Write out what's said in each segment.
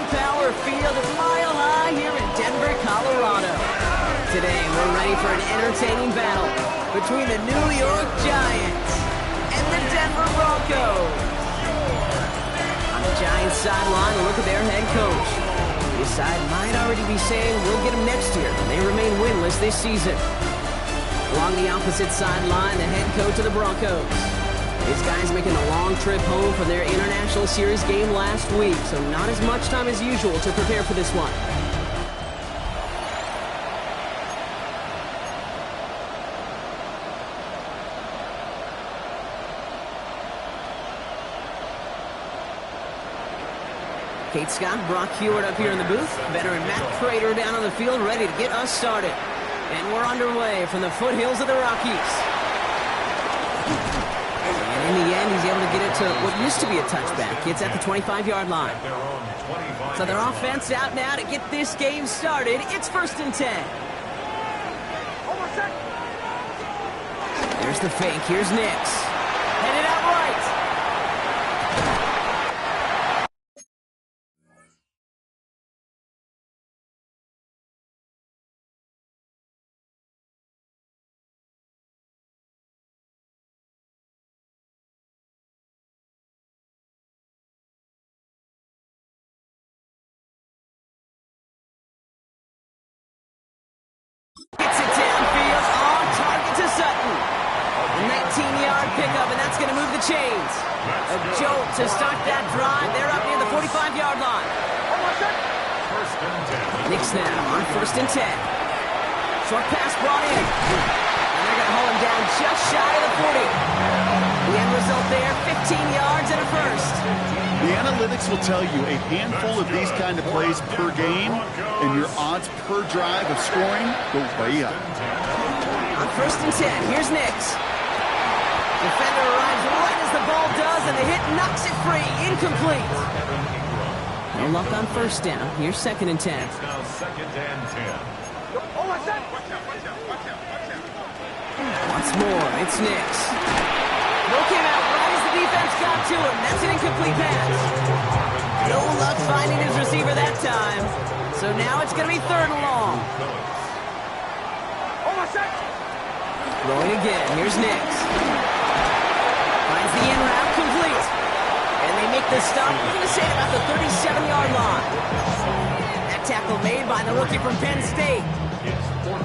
Power Field Mile High here in Denver, Colorado. Today, we're ready for an entertaining battle between the New York Giants and the Denver Broncos. On the Giants sideline, a look at their head coach. This side might already be saying we'll get him next year. They remain winless this season. Along the opposite sideline, the head coach of the Broncos. These guys making a long trip home from their International Series game last week, so not as much time as usual to prepare for this one. Kate Scott, Brock Heward up here in the booth. Veteran Matt Prater down on the field, ready to get us started. And we're underway from the foothills of the Rockies. And in the end, he's able to get it to what used to be a touchback. It's at the 25-yard line. So their offense out now to get this game started. It's 1st and 10. There's the fake. Here's Nix. Headed out right. Gets it downfield, on target to Sutton. A 19-yard pickup, and that's going to move the chains. A jolt to start that drive. They're up near the 45-yard line. Nix now on 1st and 10. Short pass brought in. And they're going to hold him down just shy of the 40. The end result there, 15 yards and a first. The analytics will tell you a handful of these kind of plays per game, and your odds per drive of scoring go way up. On 1st and 10, here's Nix. Defender arrives right as the ball does, and the hit knocks it free. Incomplete. No luck on 1st down. Here's 2nd and 10. Once more, it's Nix. Broke him out right as the defense got to him. That's an incomplete pass. No luck finding his receiver that time. So now it's going to be 3rd and long. Throwing again. Here's Nix. Finds the in route complete. And they make the stop. We're going to say about the 37-yard line. That tackle made by the rookie from Penn State.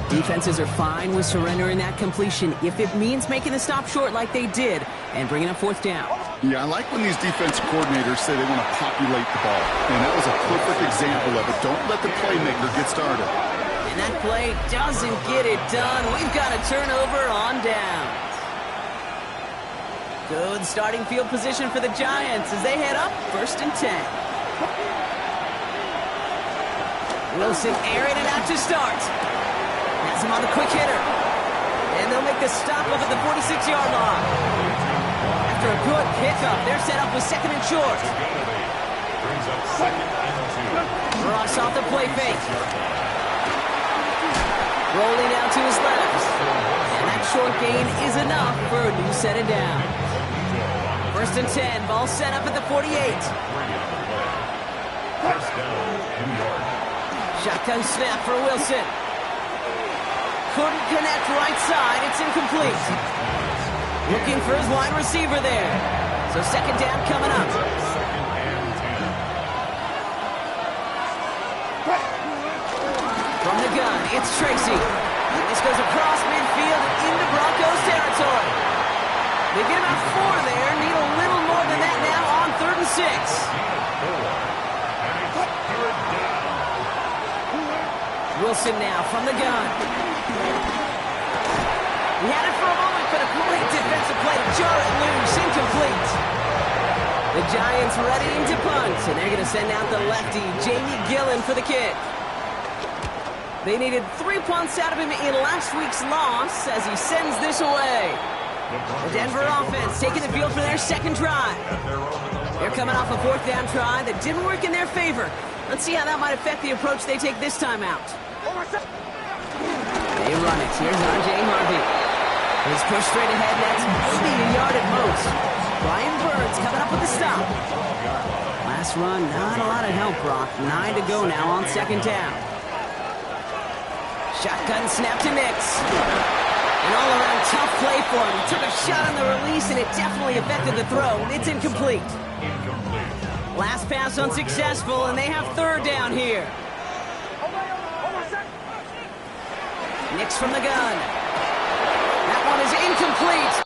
Defenses are fine with surrendering that completion if it means making the stop short like they did and bringing up 4th down. Yeah, I like when these defensive coordinators say they want to populate the ball. And that was a perfect example of it. Don't let the playmaker get started. And that play doesn't get it done. We've got a turnover on down. Good starting field position for the Giants as they head up 1st and 10. Wilson airing it out to start. Has him on the quick hitter. And they'll make the stop up at the 46-yard line. After a good pickup, they're set up with 2nd and short. Ross off the play fake. Rolling out to his left. And that short gain is enough for a new set of down. 1st and 10, ball set up at the 48. Shotgun snap for Wilson. Couldn't connect right side. It's incomplete. Looking for his wide receiver there. So 2nd down coming up. From the gun, it's Tracy. And this goes across midfield and into Broncos territory. They get about 4 there. Need a little more than that now on 3rd and 6. Wilson now from the gun. He had it for a moment, but a great defensive play to jar it loose. Incomplete. The Giants readying to punt, and they're going to send out the lefty, Jamie Gillen, for the kick. They needed 3 punts out of him in last week's loss as he sends this away. The Denver offense taking the field for their 2nd drive. They're coming off a 4th down try that didn't work in their favor. Let's see how that might affect the approach they take this time out. They run it. Here's R.J. Harvey. He's pushed straight ahead. That's maybe a yard at most. Brian Burns coming up with the stop. Last Pass run, not a lot of help, Brock. 9 to go now on second down. Shotgun snap to Nix. An all-around tough play for him. He took a shot on the release, and it definitely affected the throw. It's incomplete. Last pass unsuccessful, and they have third down here. Nix from the gun. That one is incomplete.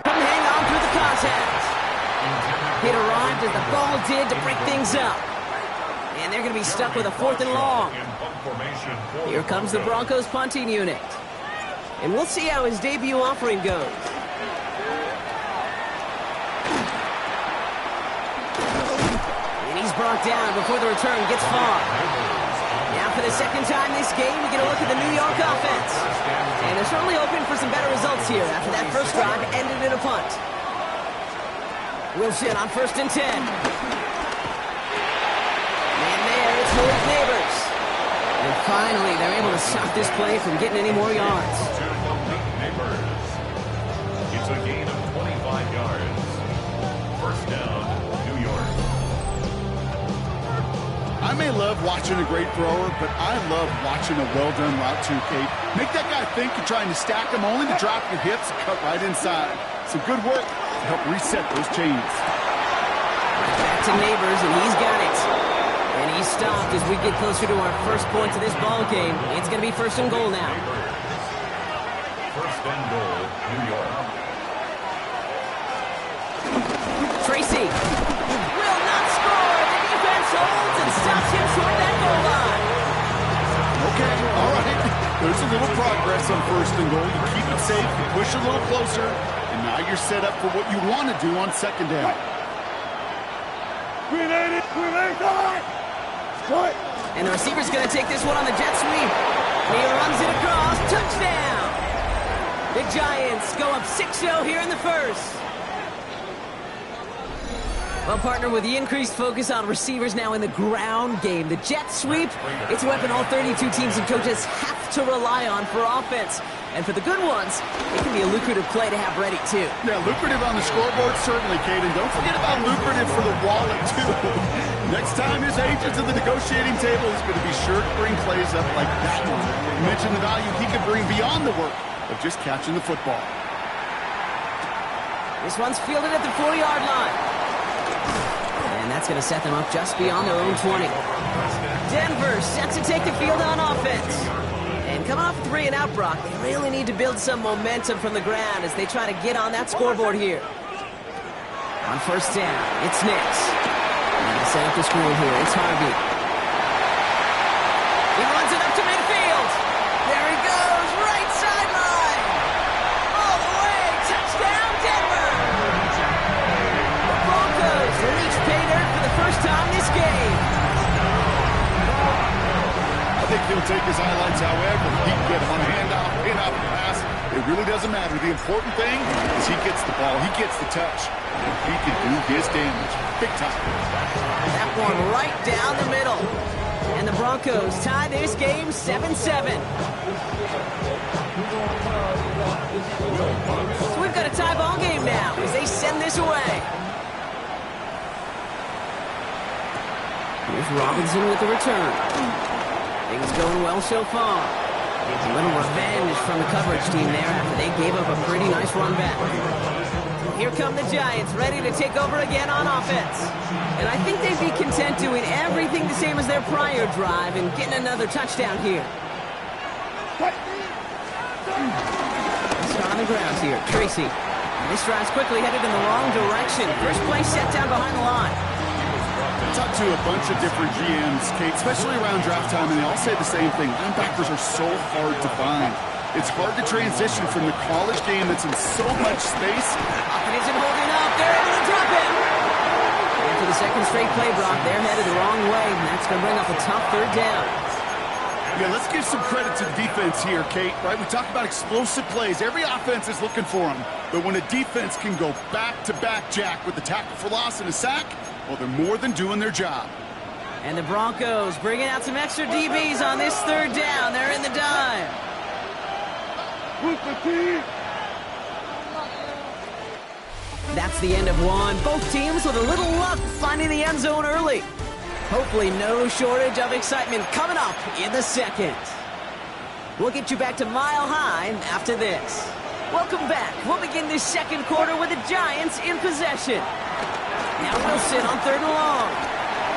Couldn't hang on through the contact. It arrived as the ball did to break things up. And they're going to be stuck with a 4th and long. Here comes the Broncos punting unit. And we'll see how his debut offering goes. And he's brought down before the return gets far. Now for the second time this game, we get a look at the New York offense. And they're certainly hoping for some better results here after that first drive ended in a punt. Wilson on 1st and 10. And there, it's Malik Neighbors. And finally, they're able to stop this play from getting any more yards. It's a gain of 25 yards. First down, New York. I may love watching a great thrower, but I love watching a well-done route too, Kate. Make that guy think you're trying to stack him only to drop your hips and cut right inside. Some good work to help reset those chains. Back to Neighbors, and he's got it. And he's stopped as we get closer to our first points of this ball game. It's going to be 1st and goal now. First and goal, New York. Tracy will not score. The defense holds and stops him short of that goal line. Okay, all right. There's a little progress on 1st and goal. You keep it safe, you push a little closer, and now you're set up for what you want to do on 2nd down. And the receiver's going to take this one on the jet sweep. And he runs it across. Touchdown! The Giants go up 6-0 here in the first. Well, partner, with the increased focus on receivers now in the ground game, the jet sweep, it's a weapon all 32 teams and coaches have to rely on for offense. And for the good ones, it can be a lucrative play to have ready, too. Yeah, lucrative on the scoreboard, certainly, Kate. And don't forget about lucrative for the wallet, too. Next time his agent's at the negotiating table, he's going to be sure to bring plays up like that one. You mentioned the value he could bring beyond the work of just catching the football. This one's fielded at the 4-yard line. And that's going to set them up just beyond their own 20. Denver set to take the field on offense. And coming off 3 and out, Brock, they really need to build some momentum from the ground as they try to get on that scoreboard here. On first down, it's Nix. And set up the screen here, it's Harvey. He runs it up to midfield. There he goes, right sideline. All the way, touchdown Denver. The Broncos reach pay dirt for the first time this game. I think he'll take his highlights however he can get him on a handoff, in-out pass. It really doesn't matter. The important thing is he gets the ball, he gets the touch. He can do his damage. Big time. That one right down the middle. And the Broncos tie this game 7-7. So we've got a tie ball game now as they send this away. Here's Robinson with the return. Things going well so far. A little revenge from the coverage team there after they gave up a pretty nice run back. Here come the Giants, ready to take over again on offense. And I think they'd be content doing everything the same as their prior drive and getting another touchdown here. Start on the ground here, Tracy. And this drive's quickly headed in the wrong direction. First play set down behind the line. Talk to a bunch of different GMs, Kate, especially around draft time, and they all say the same thing. Linebackers are so hard to find. It's hard to transition from the college game that's in so much space. It isn't holding up. They're able to drop him. And for the second straight play, Brock, they're headed the wrong way, and that's going to bring up a tough third down. Yeah, let's give some credit to the defense here, Kate, right? We talk about explosive plays. Every offense is looking for them. But when a defense can go back-to-back, Jack, with the tackle for loss and a sack, well, they're more than doing their job. And the Broncos bringing out some extra DBs on this third down. They're in the dime. That's the end of one. Both teams with a little luck finding the end zone early. Hopefully no shortage of excitement coming up in the second. We'll get you back to Mile High after this. Welcome back. We'll begin this second quarter with the Giants in possession. Now Wilson on 3rd and long.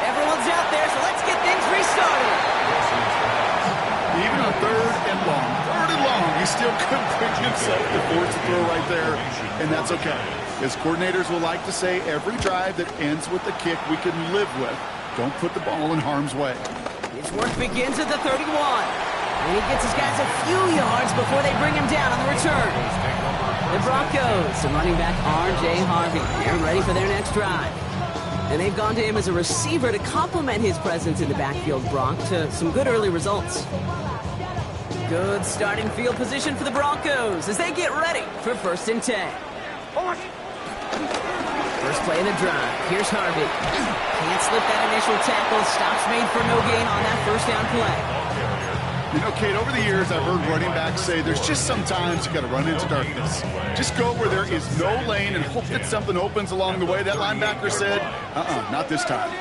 Everyone's out there, so let's get things restarted. Even on 3rd and long, he still couldn't bring himself to force a throw right there, and that's okay. As coordinators will like to say, every drive that ends with a kick we can live with. Don't put the ball in harm's way. His work begins at the 31. And he gets his guys a few yards before they bring him down on the return. The Broncos, the running back R.J. Harvey. They're ready for their next drive. And they've gone to him as a receiver to complement his presence in the backfield, Brock, to some good early results. Good starting field position for the Broncos as they get ready for 1st and 10. First play of the drive. Here's Harvey. Can't slip that initial tackle. Stops made for no gain on that first down play. You know, Kate, over the years, I've heard running backs say there's just sometimes you got to run into darkness. Just go where there is no lane and hope that something opens along the way. That linebacker said, not this time.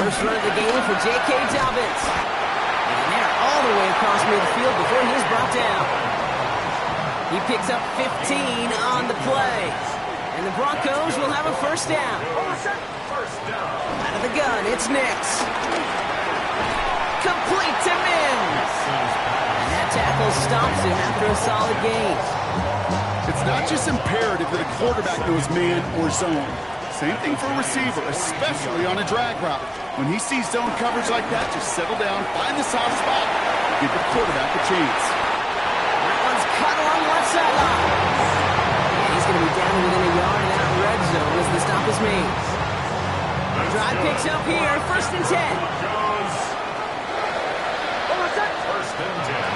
First run of the game for J.K. Dobbins. And they're all the way across midfield before he's brought down. He picks up 15 on the play. And the Broncos will have a first down. Out of the gun, it's Nix. Complete to Mims. And that tackle stops him after a solid gain. It's not just imperative that a quarterback knows man or zone. Same thing for a receiver, especially on a drag route. When he sees zone coverage like that, just settle down, find the soft spot, give the quarterback a chance. That one's cut along left sideline. And he's going to be down within a yard in that red zone as the stop is made. Drive picks up here, 1st and 10.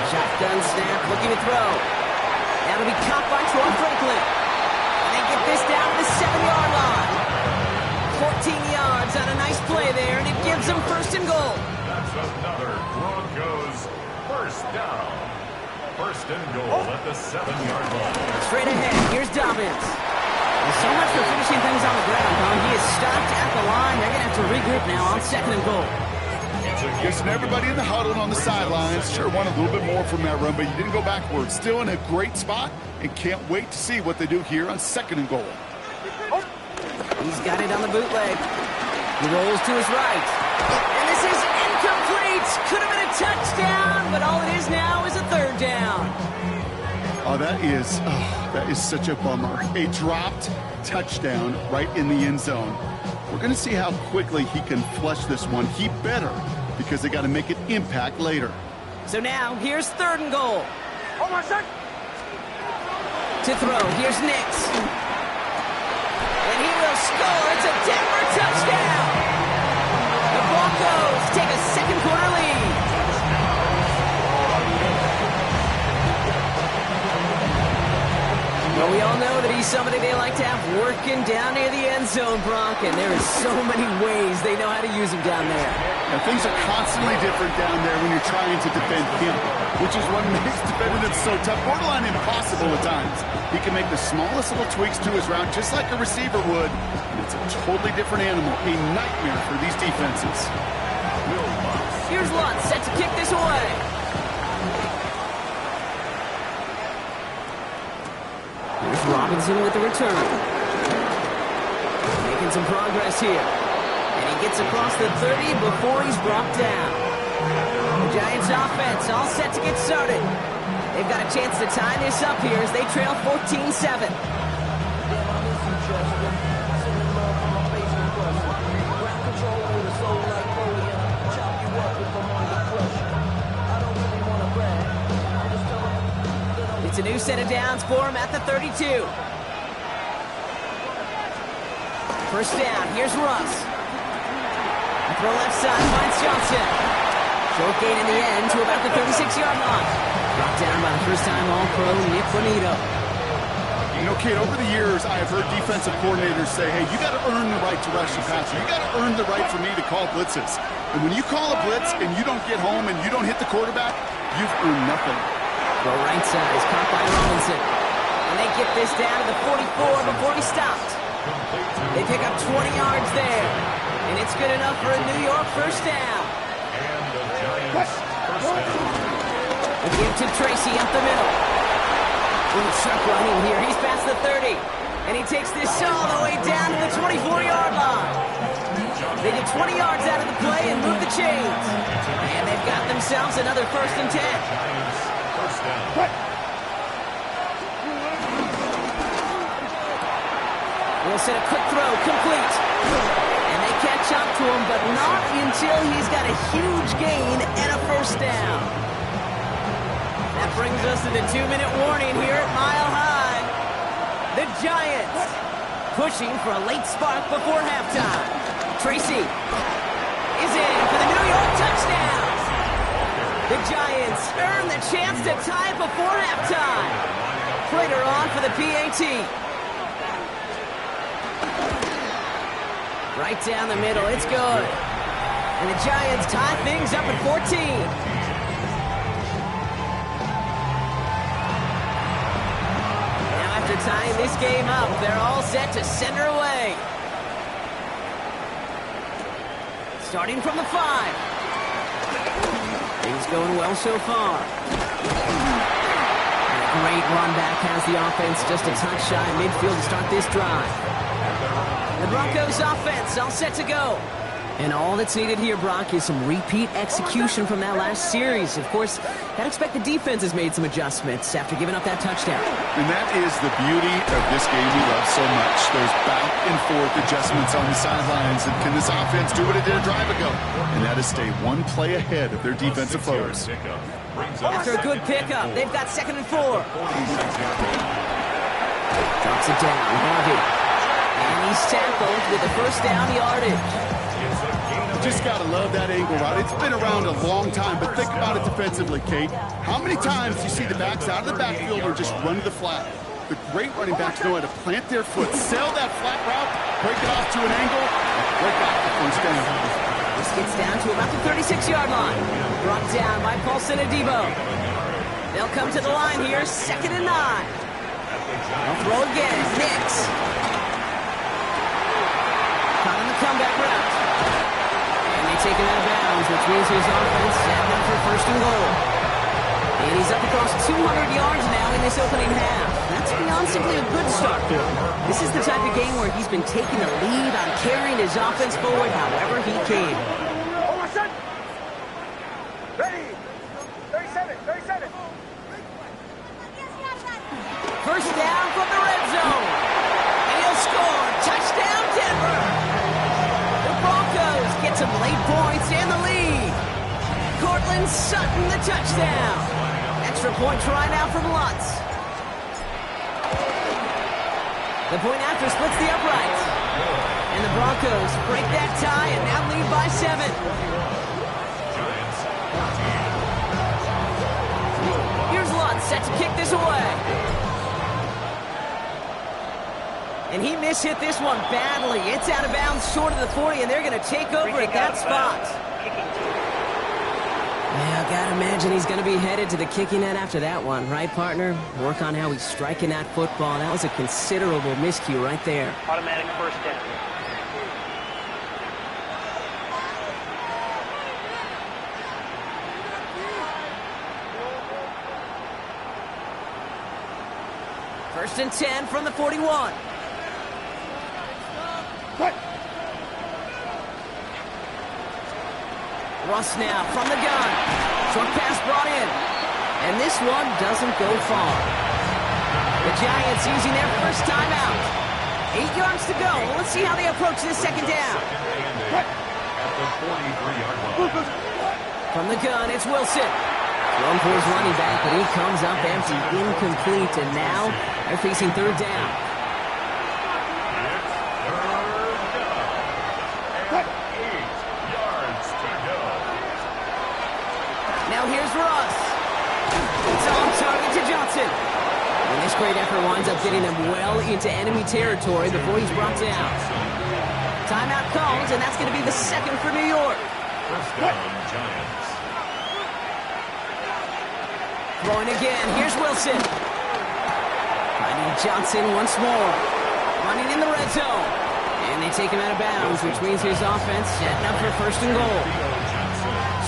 Shotgun snap, looking to throw. That'll be caught by Troy Franklin. And they get this down to the 7-yard line. 14 yards on a nice play there, and it gives them 1st and goal. That's another Broncos first down. 1st and goal at the 7-yard line. Straight ahead, here's Dobbins. Well, so much for finishing things on the ground, huh? He is stopped at the line. They're going to have to regroup now on 2nd and goal. Guessing everybody in the huddle and on the sidelines sure want a little bit more from that run, but you didn't go backwards. Still in a great spot, and can't wait to see what they do here on 2nd and goal. He's got it on the bootleg. He rolls to his right. And this is incomplete. Could have been a touchdown, but all it is now is a 3rd down. Oh, that is such a bummer. A dropped touchdown right in the end zone. We're going to see how quickly he can flush this one. He better, because they got to make an impact later. So now, here's 3rd and goal. To throw, here's Nix. And he will score. It's a Denver touchdown. The Broncos take a 2nd quarter lead. Well, we all know that he's somebody they like to have working down near the end zone, Brock, and there are so many ways they know how to use him down there. Now, things are constantly different down there when you're trying to defend him, which is what makes defending him so tough, borderline impossible at times. He can make the smallest little tweaks to his route, just like a receiver would, and it's a totally different animal, a nightmare for these defenses. Here's Lutz, set to kick this away. Here's Robinson with the return. Making some progress here. And he gets across the 30 before he's brought down. The Giants offense all set to get started. They've got a chance to tie this up here as they trail 14-7. It's a new set of downs for him at the 32. First down, here's Russ. Throw left side, finds Johnson. Short gain in the end to about the 36-yard line. Brought down by the first-time All-Pro Nick Bonito. You know, Kate, over the years, I have heard defensive coordinators say, hey, you got to earn the right to rush the passer. You got to earn the right for me to call blitzes. And when you call a blitz and you don't get home and you don't hit the quarterback, you've earned nothing. The right side is caught by Robinson. And they get this down to the 44 before he stopped. They pick up 20 yards there. And it's good enough for a New York first down. And the Giants first down. A give to Tracy up the middle. Little truck running here. He's past the 30. And he takes this all the way down to the 24-yard line. They get 20 yards out of the play and move the chains. And they've got themselves another 1st and 10. First down. We'll set a quick throw, complete. And they catch up to him, but not until he's got a huge gain and a first down. That brings us to the 2-minute warning here at Mile High. The Giants pushing for a late spark before halftime. Tracy is in for the New York touchdown. The Giants earn the chance to tie before halftime. Prater on for the PAT. Right down the middle, it's good. And the Giants tie things up at 14. Now after tying this game up, they're all set to send her away. Starting from the 5. Things going well so far. And a great run back has the offense just a touch shy midfield to start this drive. The Broncos offense all set to go. And all that's needed here, Brock, is some repeat execution from that last series. Of course, I'd expect the defense has made some adjustments after giving up that touchdown. And that is the beauty of this game we love so much. Those back and forth adjustments on the sidelines. And can this offense do what it did a drive ago? And that is stay one play ahead of their defensive foes. After a good pickup, they've got 2nd and 4. Drops it down, Harvey. And he's tackled with the first down yardage. Just got to love that angle route. It's been around a long time, but think about it defensively, Kate. How many times do you see the backs out of the backfield or just run to the flat? The great running backs know how to plant their foot, sail that flat route, break it off to an angle, and break off the first down. This gets down to about the 36-yard line. Brought down by Paulson Adebo. They'll come to the line here, 2nd and 9. They'll throw again, Nix. Caught on the comeback route. take him out of bounds, which means his offense setting up for first and goal. And he's up across 200 yards now in this opening half. That's beyond simply a good start for him. This is the type of game where he's been taking the lead on carrying his offense forward however he can. Ready? 37. First down from the red zone. And he'll score. Touchdown, Denver. The Broncos get some late points and the lead. Cortland Sutton, the touchdown. Extra point try now from Lutz. The point after splits the uprights. And the Broncos break that tie and now lead by 7. Here's Lutz set to kick this away. And he mishit this one badly. It's out of bounds short of the 40, and they're going to take over at that spot. Yeah, I gotta imagine he's going to be headed to the kicking net after that one, right, partner? Work on how he's striking that football. That was a considerable miscue right there. Automatic first down. First and 10 from the 41. Russ now from the gun. Short pass brought in. And this one doesn't go far. The Giants using their first timeout. 8 yards to go. Let's see how they approach this second down. From the gun, it's Wilson. Thrown for his running back, but he comes up empty, incomplete, and now they're facing third down. Now here's Russ. It's on target to Johnson. And this great effort winds up getting him well into enemy territory before he's brought down. Timeout calls, and that's going to be the second for New York. First down, Giants. Throwing again. Here's Wilson. Finding Johnson once more. Running in the red zone. And they take him out of bounds, which means his offense setting up for first and goal.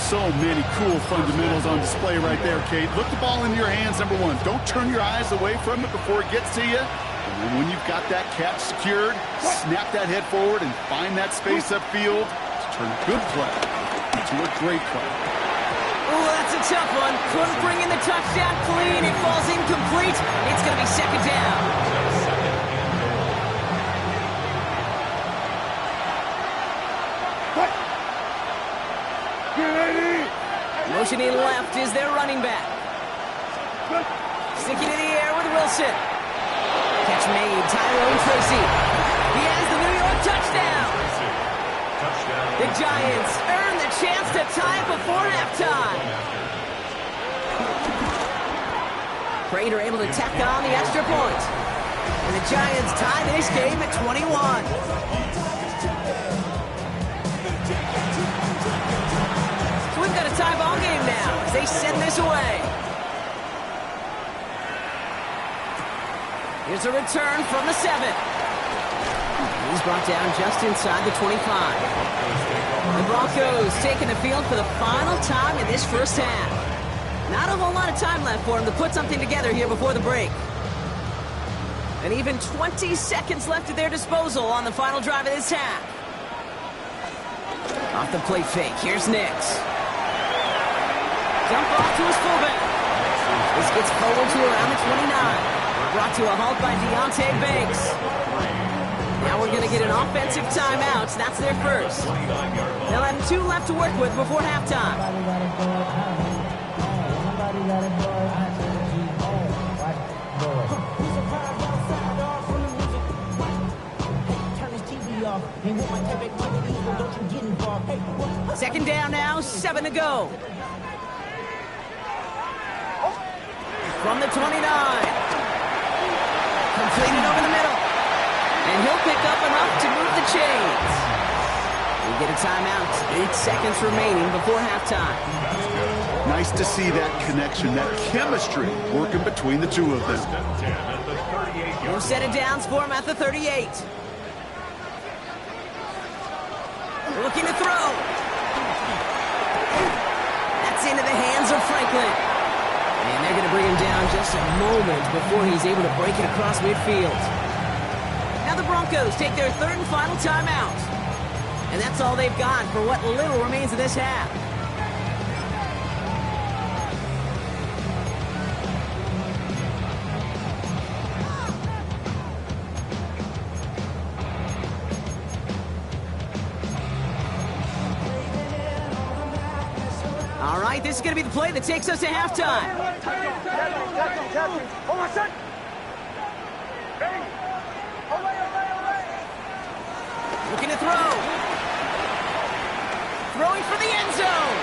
So many cool fundamentals on display right there, Kate. Look the ball into your hands, number one. Don't turn your eyes away from it before it gets to you. And then when you've got that catch secured, snap that head forward and find that space upfield to turn a good play into a great play. Oh, that's a tough one. Couldn't bring in the touchdown clean. It falls incomplete. It's going to be second down. Motioning left is their running back. Sticking in the air with Wilson. Catch made. Tyrone Tracy. He has the New York touchdown. The Giants earn the chance to tie it before halftime. Prater able to tack on the extra point. And the Giants tie this game at 21. We've got a tie ball game now as they send this away. Here's a return from the 7. He's brought down just inside the 25. The Broncos taking the field for the final time in this first half. Not a whole lot of time left for them to put something together here before the break. And even 20 seconds left at their disposal on the final drive of this half. Off the play fake, here's Nix. Dump off to his fullback. This gets forward to around the 29. Brought to a halt by Deontay Banks. Now we're going to get an offensive timeout. That's their first. They'll have 2 left to work with before halftime. Second down now, 7 to go. From the 29. Completed over the middle. And he'll pick up enough to move the chains. We get a timeout. 8 seconds remaining before halftime. Nice to see that connection, that chemistry working between the two of them. No set it downs for him at the 38. Looking to throw. into the hands of Franklin. And they're going to bring him down just a moment before he's able to break it across midfield. Now the Broncos take their third and final timeout. And that's all they've got for what little remains of this half. All right, this is going to be the play that takes us to halftime. Hold on, son. Ready? Looking to throw. Throwing for the end zone.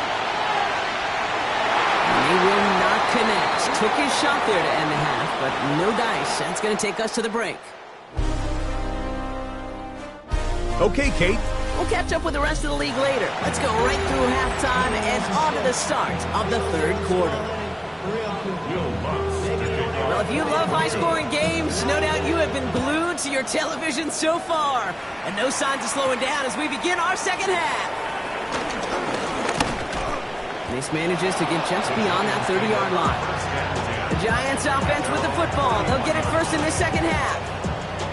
And he will not connect. Took his shot there to end the half, but no dice. That's going to take us to the break. Okay, Kate. We'll catch up with the rest of the league later. Let's go right through halftime and on to the start of the third quarter. Well, if you love high-scoring games, no doubt you have been glued to your television so far. And no signs of slowing down as we begin our second half. This manages to get just beyond that 30-yard line. The Giants offense with the football. They'll get it first in the second half.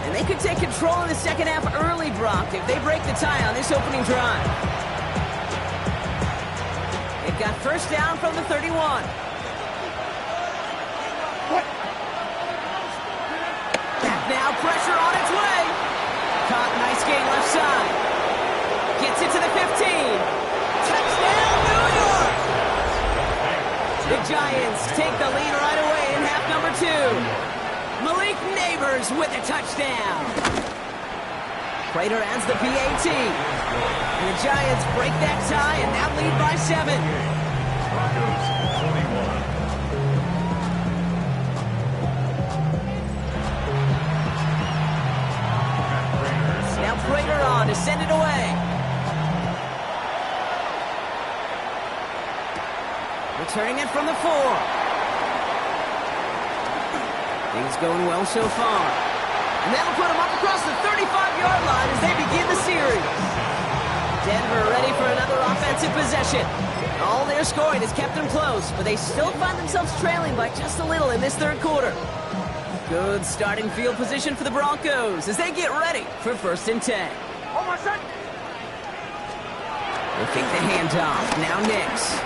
And they could take control in the second half early, Brock, if they break the tie on this opening drive. They've got first down from the 31. Back now, pressure on its way. Caught, nice gain left side. Gets it to the 15. Touchdown, New York! The Giants take the lead right away in half number 2. Malik Neighbors with a touchdown. Prater adds the PAT. And the Giants break that tie and now lead by 7. Broncos 21. Now Prater on to send it away. Returning it from the 4. Things going well so far. And that'll put them up across the 35-yard line as they begin the series. Denver ready for another offensive possession. All their scoring has kept them close, but they still find themselves trailing by just a little in this third quarter. Good starting field position for the Broncos as they get ready for first and 10. Hold on, son. They'll kick the handoff. Now Nix.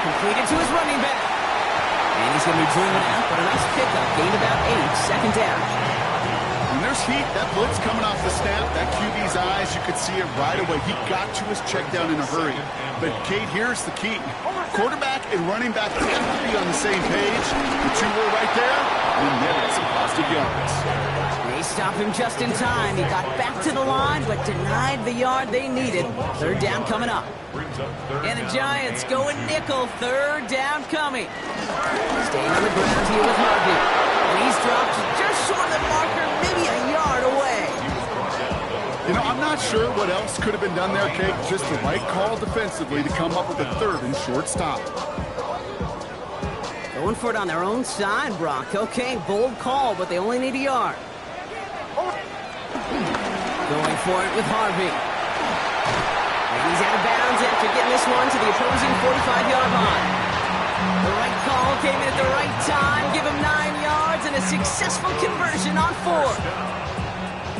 Completed to his running back. And he's going to be driven out, but a nice pickup. Gained about 8, second down. When there's heat, that blitz coming off the snap, that QB's eyes, you could see it right away. He got to his check down in a hurry. But, Kate, here's the key. Quarterback and running back have to be on the same page. The two were right there, and netted some positive yards. They stop him just in time. He got back to the line, but denied the yard they needed. Third down coming up. And the Giants going nickel. Third down coming. Staying on the ground here with Harvey. And he's dropped just short of the marker, maybe a yard away. You know, I'm not sure what else could have been done there, Kate. Just the right call defensively to come up with a third and short stop. Going for it on their own side, Brock. Okay, bold call, but they only need a yard. Going for it with Harvey. And he's out of bounds after getting this one to the opposing 45-yard line. The right call came in at the right time, give him 9 yards, and a successful conversion on 4.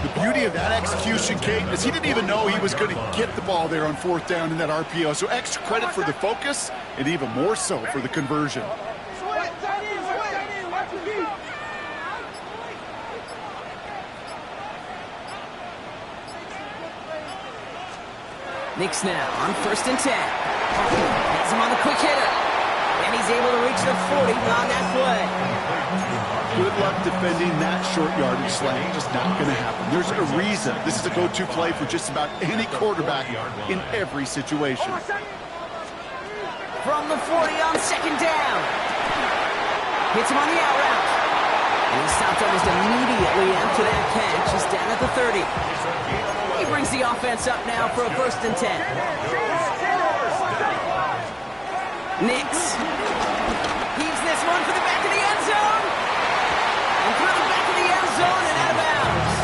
The beauty of that execution, Kate, is he didn't even know he was going to get the ball there on fourth down in that RPO. So extra credit for the focus, and even more so for the conversion. Nix now on first and 10. Has him on the quick hitter. And he's able to reach the 40 on that play. Good luck defending that short yardage slant. Just not going to happen. There's a reason this is a go-to play for just about any quarterback in every situation. From the 40 on second down. Hits him on the out route. And he stopped almost immediately after that catch. He's down at the 30. He brings the offense up now for a first and 10. Nix. Heaves this one for the back of the end zone. And through the back of the end zone and out of bounds.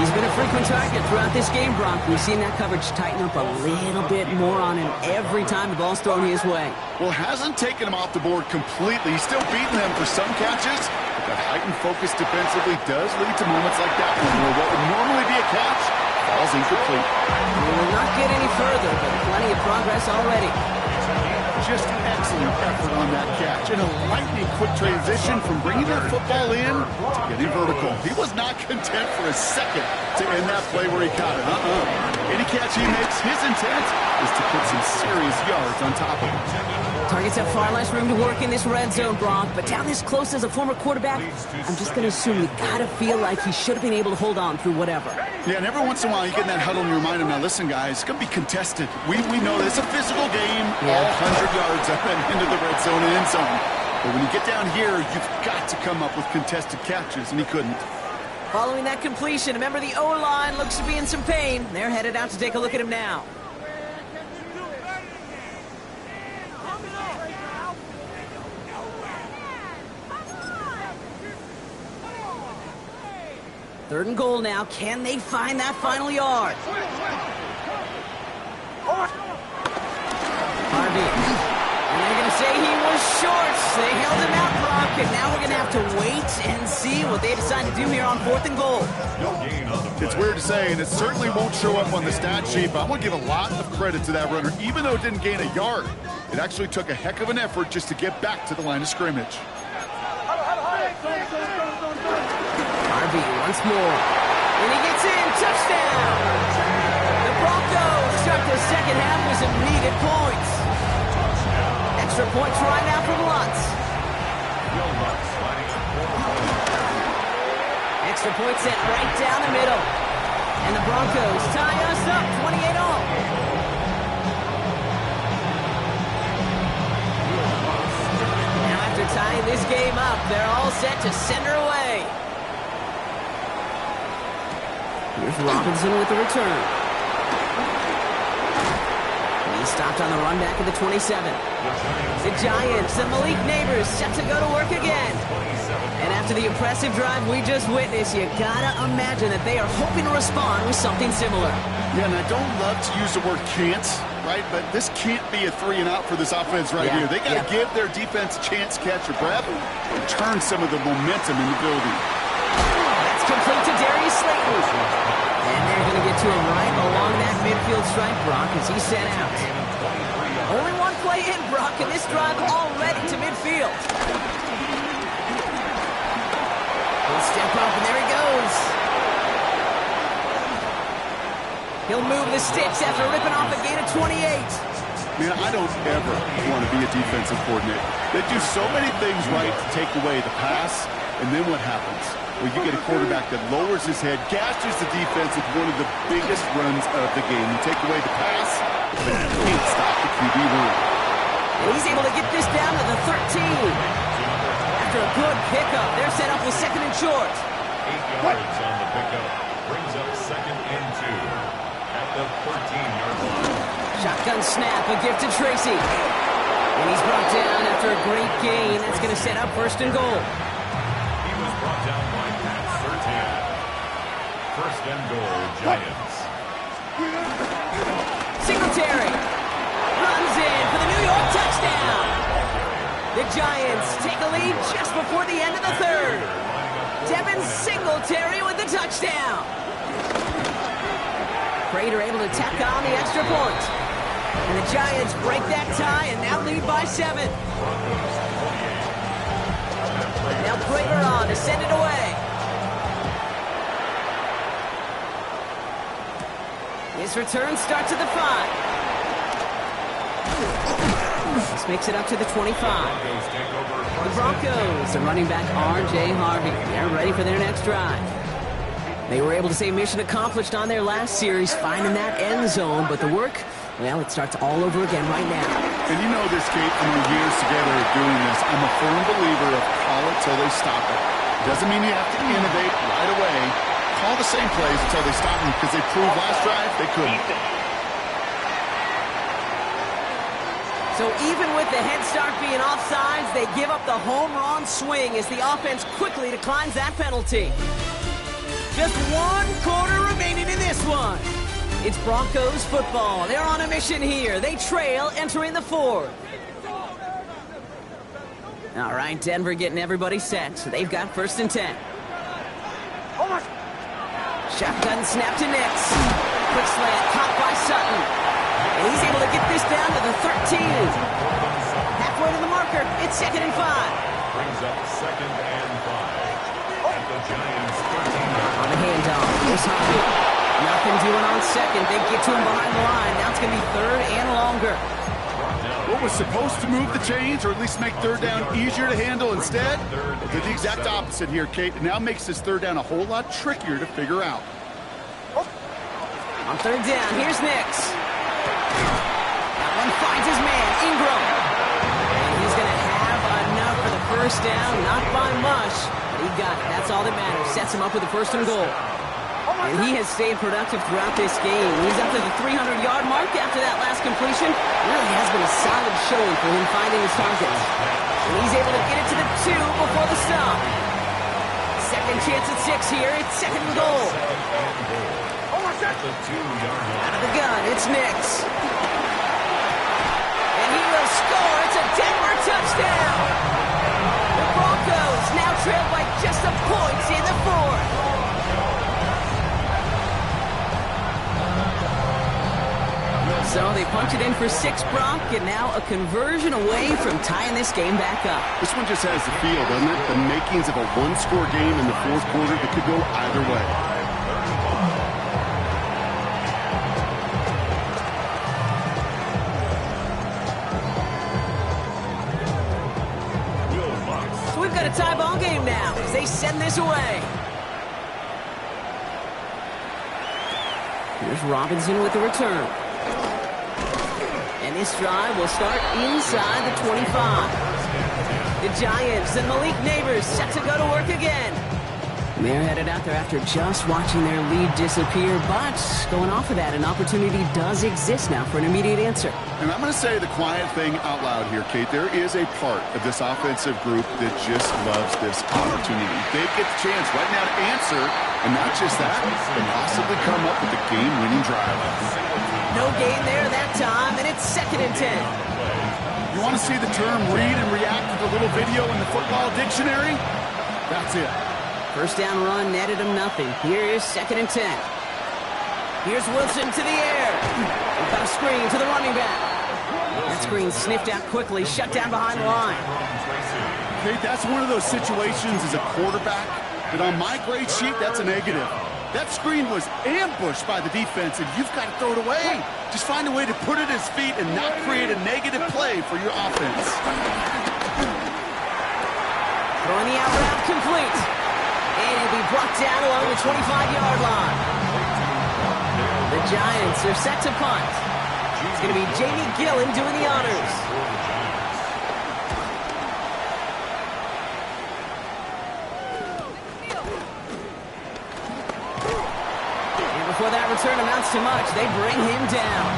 He's been a frequent target throughout this game, Brock. We've seen that coverage tighten up a little bit more on him every time the ball's thrown his way. Well, hasn't taken him off the board completely. He's still beating them for some catches, but that heightened focus defensively does lead to moments like that one where what would normally be a catch falls incomplete. We will not get any further, but plenty of progress already. Just excellent effort on that catch. And a lightning quick transition from bringing that football in to getting vertical. He was not content for a second to end that play where he caught it. Any catch he makes, his intent is to put some serious yards on top of it. Targets have far less room to work in this red zone, Brock, but down this close as a former quarterback, I'm just going to assume you got to feel like he should have been able to hold on through whatever. Yeah, and every once in a while you get in that huddle and you remind him, now listen, guys, it's going to be contested. We know this is a physical game, all 100 yards up and into the red zone and end zone. But when you get down here, you've got to come up with contested catches, and he couldn't. Following that completion, remember the O-line looks to be in some pain. They're headed out to take a look at him now. Third and goal now. Can they find that final yard? Harvey. And they're going to say he was short. They held him out, Brock, and now we're going to have to wait and see what they decide to do here on 4th and goal. It's weird to say, and it certainly won't show up on the stat sheet, but I'm going to give a lot of credit to that runner. Even though it didn't gain a yard, it actually took a heck of an effort just to get back to the line of scrimmage. Harvey once more. And he gets in. Touchdown! The Broncos start the second half with some needed points. Extra points right now from Lutz. Extra point set right down the middle. And the Broncos tie us up 28-all. Now after tying this game up, they're all set to send her away. Here's Robinson with the return. He's stopped on the run back at the 27. The Giants and Malik Neighbors set to go to work again. And after the impressive drive we just witnessed, you gotta imagine that they are hoping to respond with something similar. Yeah, and I don't love to use the word can't, right? But this can't be a 3-and-out for this offense right here. They gotta give their defense a chance to catch their breath and turn some of the momentum in the building. That's complete to Darius Slayton. And they're going to get to him right along that midfield stripe, Brock, as he set out. Only one play in, Brock, and this drive already to midfield. He'll step up, and there he goes. He'll move the sticks after ripping off a gain of 28. Man, I don't ever want to be a defensive coordinator. They do so many things right to take away the pass, and then what happens? Well, you get a quarterback that lowers his head, gashes the defense with one of the biggest runs of the game. You take away the pass, but you can't stop the QB run. He's able to get this down to the 13. After a good pickup, they're set up with 2nd and short. 8 yards on the pickup. Brings up 2nd and 2 at the 13-yard line. Shotgun snap, a gift to Tracy. And he's brought down after a great gain. That's going to set up 1st and goal. He was brought down by Pat Surtain. 1st and goal, Giants. Singletary runs in for the New York touchdown. The Giants take a lead just before the end of the 3rd. Devin Singletary with the touchdown. Prater able to tack on the extra point. And the Giants break that tie and now lead by 7. Now Prater on to send it away. His return starts at the 5. This makes it up to the 25. The Broncos, the running back R.J. Harvey. They're ready for their next drive. They were able to say mission accomplished on their last series, finding that end zone, but the work, well, it starts all over again right now. And you know this, Kate, from our years together of doing this, I'm a firm believer of call it till they stop it. Doesn't mean you have to innovate right away. Call the same plays until they stop them, because they proved last drive they couldn't. So even with the head start being offsides, they give up the home run swing as the offense quickly declines that penalty. Just 1 quarter remaining. this one. It's Broncos football. They're on a mission here. They trail entering the fourth. All right, Denver getting everybody set. So they've got 1st and 10. Shotgun snap to Nix. Quick slant, caught by Sutton. And he's able to get this down to the 13. Halfway to the marker, it's 2nd and 5. Brings up 2nd and 5. At the Giants' 13. On the handoff, here's Harvey. Nothing doing on 2nd. They get to him behind the line. Now it's going to be 3rd and longer. What was supposed to move the chains, or at least make 3rd down easier to handle instead, did the exact opposite here, Kate. It now makes this 3rd down a whole lot trickier to figure out. On 3rd down, here's Nix. That one finds his man, Ingram. And he's going to have enough for the 1st down, not by much, but he got it. That's all that matters. Sets him up with the 1st and goal. And he has stayed productive throughout this game. He's up to the 300-yard mark after that last completion. Really has been a solid showing for him finding his targets. And he's able to get it to the 2 before the stop. 2nd chance at 6 here. It's 2nd and goal. Out of the gun, it's Nix. And he will score. It's a Denver touchdown. The Broncos now trail by just a point in the 4th. So they punch it in for 6, Brock, and now a conversion away from tying this game back up. This one just has the feel, doesn't it? The makings of a one-score game in the 4th quarter that could go either way. So we've got a tie ball game now as they send this away. Here's Robinson with the return. And this drive will start inside the 25. The Giants and Malik Neighbors set to go to work again. And they're headed out there after just watching their lead disappear, but going off of that, an opportunity does exist now for an immediate answer. And I'm going to say the quiet thing out loud here, Kate. There is a part of this offensive group that just loves this opportunity. They get the chance right now to answer, and not just that, but possibly come up with a game-winning drive. No gain there that time, and it's 2nd and 10. You want to see the term read and react to the little video in the football dictionary? That's it. 1st down run netted him nothing. Here is 2nd and 10. Here's Wilson to the air. We've got a screen to the running back. That screen sniffed out quickly, shut down behind the line. Kate, that's one of those situations as a quarterback that on my grade sheet, that's a negative. That screen was ambushed by the defense, and you've got to throw it away. Just find a way to put it at his feet and not create a negative play for your offense. Throwing the out route complete. And it'll be brought down along the 25-yard line. The Giants are set to punt. It's going to be Jamie Gillen doing the honors. And before that return amounts to much, they bring him down.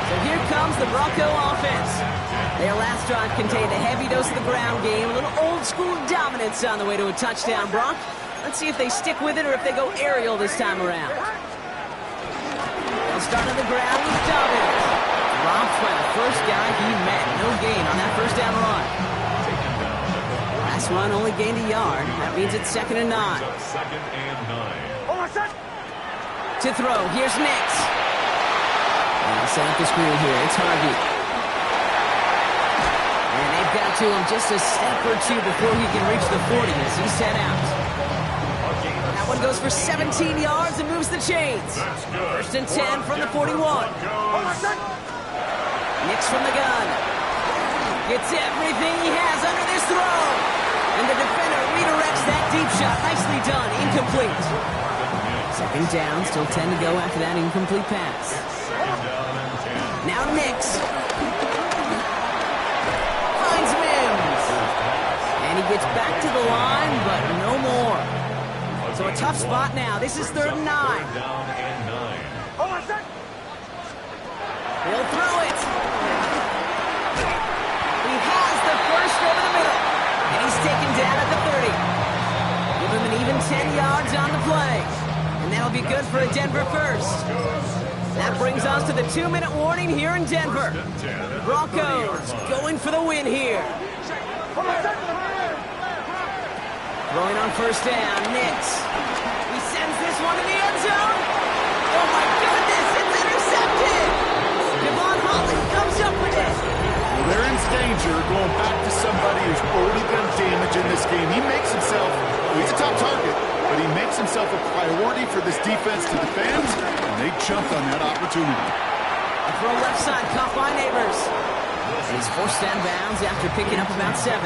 So here comes the Bronco offense. Their last drive contained a heavy dose of the ground game, a little old-school dominance on the way to a touchdown, Brock. Let's see if they stick with it or if they go aerial this time around. They'll start on the ground with Dobbins. Dropped by the first guy he met. No gain on that 1st down run. Last one only gained a yard. That means it's 2nd and 9. 2nd and 9. To throw, here's Nix. And set up the screen here. It's Harvey. And they've got to him just a step or two before he can reach the 40 as he's set out. That one goes for 17 yards and moves the chains. 1st and 10 from the 41. Nix from the gun. Gets everything he has under this throw. And the defender redirects that deep shot. Nicely done. Incomplete. 2nd down. Still 10 to go after that incomplete pass. Now Nix. Finds Mims. And he gets back to the line, but no more. So a tough spot now. This is 3rd and 9. He'll throw it. He has the first over the middle. And he's taken down at the 30. Give him an even 10 yards on the play. And that'll be be good for a Denver first. That brings us to the 2-minute warning here in Denver. Broncos going for the win here. Throwing on first down, Nix. He sends this one to the end zone. Oh my goodness, it's intercepted. Devon Holland comes up with it. Well, they're in danger going back to somebody who's already done damage in this game. He makes himself, he's a top target, but he makes himself a priority for this defense to defend, and they jumped on that opportunity. A throw left side, caught by Neighbors. He's forced down bounds after picking up about 7.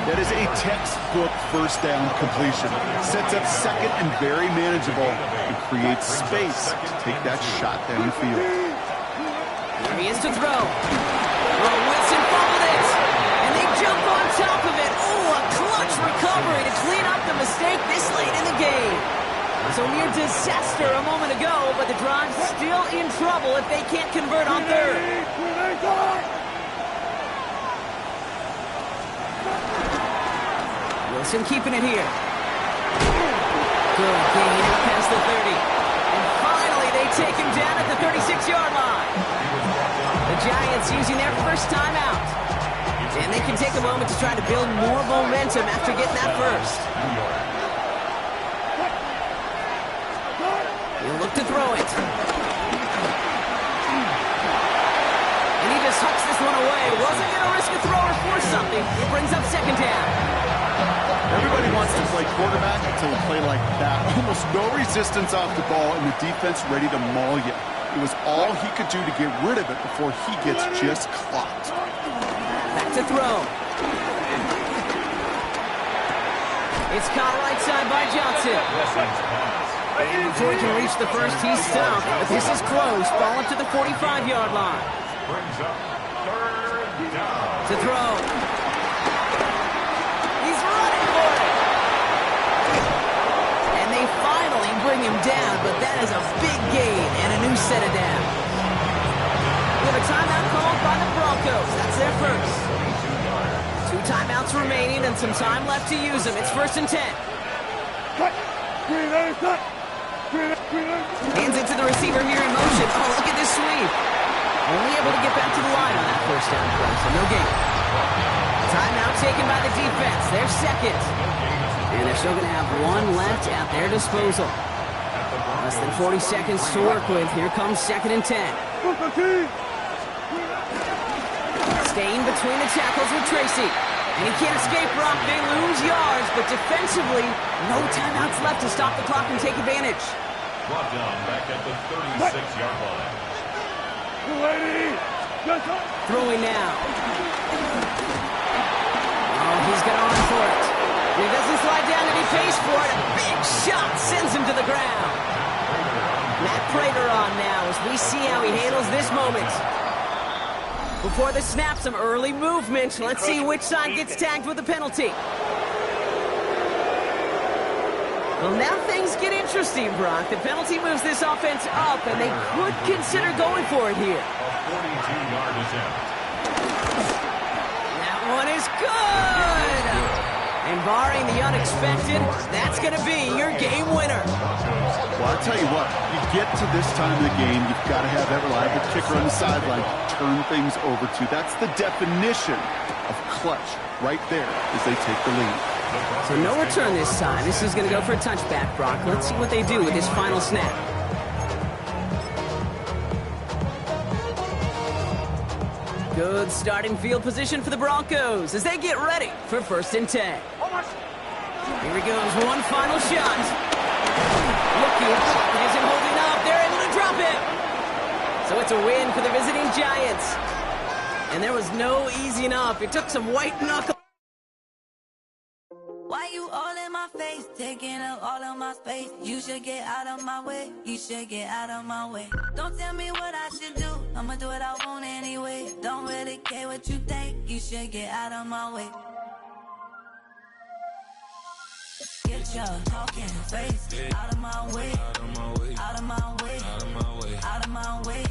That is a textbook first down completion. Sets up second and very manageable and creates space to take that shot downfield. Here he is to throw. Oh, Wilson fumbled it. And they jump on top of it. Oh, a clutch recovery to clean up the mistake this late in the game. So near disaster a moment ago, but the drive's still in trouble if they can't convert on third. Wilson keeping it here. Good gain out past the 30. And finally they take him down at the 36-yard line. The Giants using their first timeout. And they can take a moment to try to build more momentum after getting that first. He'll look to throw it. And he just hucks this one away. Wasn't going to risk a throw or force something. It brings up second down. Everybody wants to play quarterback until they play like that. Almost no resistance off the ball and the defense ready to maul you. It was all he could do to get rid of it before he gets just clocked. Back to throw. It's caught right side by Johnson. And before he can reach the first, he's stopped. But this is close. Ball up to the 45-yard line. Brings up third down. To throw. He's running for it. And they finally bring him down, but that is a big gain and a new set of downs. We have a timeout called by the Broncos. That's their first. 2 timeouts remaining and some time left to use them. It's 1st and 10. Hands it to the receiver here in motion. Oh, look at this sweep. Only able to get back to the line on that first down play, so no gain. Timeout taken by the defense. They're second. And they're still going to have 1 left at their disposal. Less than 40 seconds to work with. Here comes 2nd and 10. Staying between the tackles with Tracy. And he can't escape, Brock. They lose yards, but defensively, no timeouts left to stop the clock and take advantage. Brought down back at the 36-yard line. Throwing now. Oh, he's got on for it. And he doesn't slide down and he pays for it. A big shot sends him to the ground. Matt Prater on now as we see how he handles this moment. Before the snap, some early movement. Let's see which side gets tagged with a penalty. Well, now things get interesting, Brock. The penalty moves this offense up, and they could consider going for it here. A 42-yard attempt. That one is good! And barring the unexpected, that's going to be your game winner. Well, I'll tell you what, you get to this time of the game, you've got to have that reliable kicker on the sideline to turn things over to. That's the definition of clutch right there as they take the lead. So no return this time. This is going to go for a touchback, Brock. Let's see what they do with this final snap. Good starting field position for the Broncos as they get ready for 1st and 10. Here he goes, one final shot. Looking, it isn't holding up. They're able to drop it. So it's a win for the visiting Giants. And there was no easing up. It took some white knuckle. Why you all in my face, taking up all of my space? You should get out of my way, you should get out of my way. Don't tell me what I should do, I'ma do what I want anyway. Don't really care what you think, you should get out of my way. Get your talking face out of my way, out of my way, out of my way, out of my way.